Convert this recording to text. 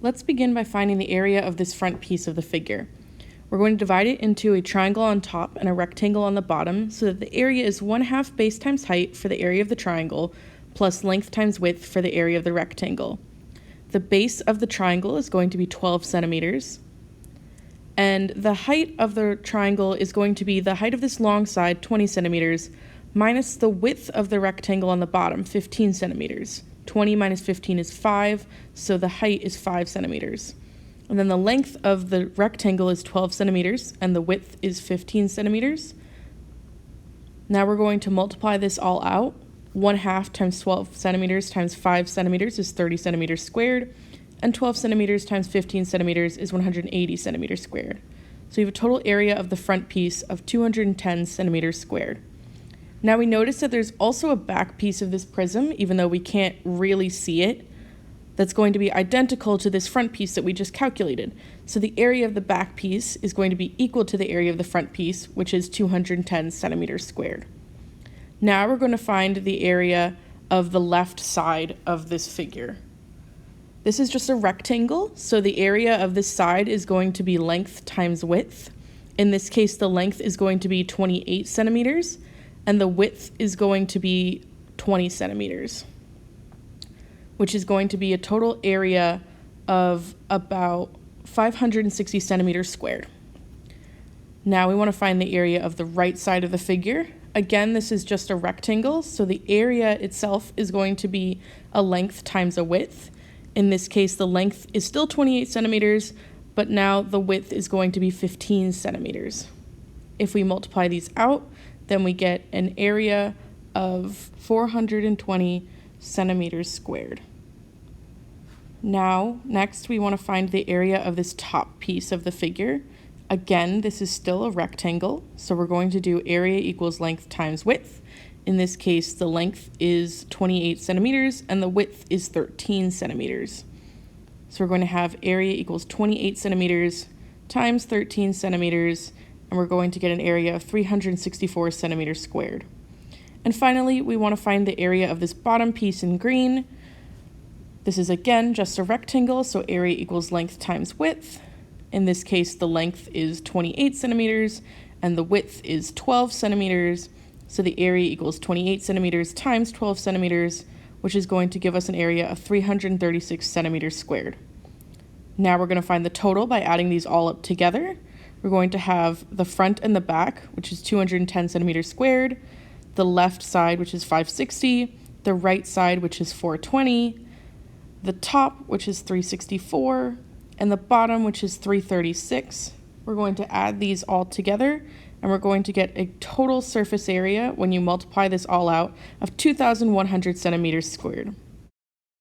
Let's begin by finding the area of this front piece of the figure. We're going to divide it into a triangle on top and a rectangle on the bottom so that the area is 1/2 base times height for the area of the triangle plus length times width for the area of the rectangle. The base of the triangle is going to be 12 centimeters, and the height of the triangle is going to be the height of this long side, 20 centimeters, minus the width of the rectangle on the bottom, 15 centimeters. 20 minus 15 is 5, so the height is 5 centimeters. And then the length of the rectangle is 12 centimeters, and the width is 15 centimeters. Now we're going to multiply this all out. 1/2 times 12 centimeters times 5 centimeters is 30 centimeters squared, and 12 centimeters times 15 centimeters is 180 centimeters squared. So you have a total area of the front piece of 210 centimeters squared. Now we notice that there's also a back piece of this prism, even though we can't really see it, that's going to be identical to this front piece that we just calculated. So the area of the back piece is going to be equal to the area of the front piece, which is 210 centimeters squared. Now we're going to find the area of the left side of this figure. This is just a rectangle, so the area of this side is going to be length times width. In this case, the length is going to be 28 centimeters, and the width is going to be 20 centimeters, which is going to be a total area of about 560 centimeters squared. Now we want to find the area of the right side of the figure. Again, this is just a rectangle, so the area itself is going to be a length times a width. In this case, the length is still 28 centimeters, but now the width is going to be 15 centimeters. If we multiply these out, then we get an area of 420 centimeters squared. Now, next we want to find the area of this top piece of the figure. Again, this is still a rectangle, so we're going to do area equals length times width. In this case, the length is 28 centimeters and the width is 13 centimeters. So we're going to have area equals 28 centimeters times 13 centimeters, and we're going to get an area of 364 centimeters squared. And finally, we want to find the area of this bottom piece in green. This is again just a rectangle, so area equals length times width. In this case, the length is 28 centimeters and the width is 12 centimeters. So the area equals 28 centimeters times 12 centimeters, which is going to give us an area of 336 centimeters squared. Now we're going to find the total by adding these all up together. We're going to have the front and the back, which is 210 centimeters squared, the left side, which is 560, the right side, which is 420, the top, which is 364, and the bottom, which is 336. We're going to add these all together, and we're going to get a total surface area, when you multiply this all out, of 2,100 centimeters squared.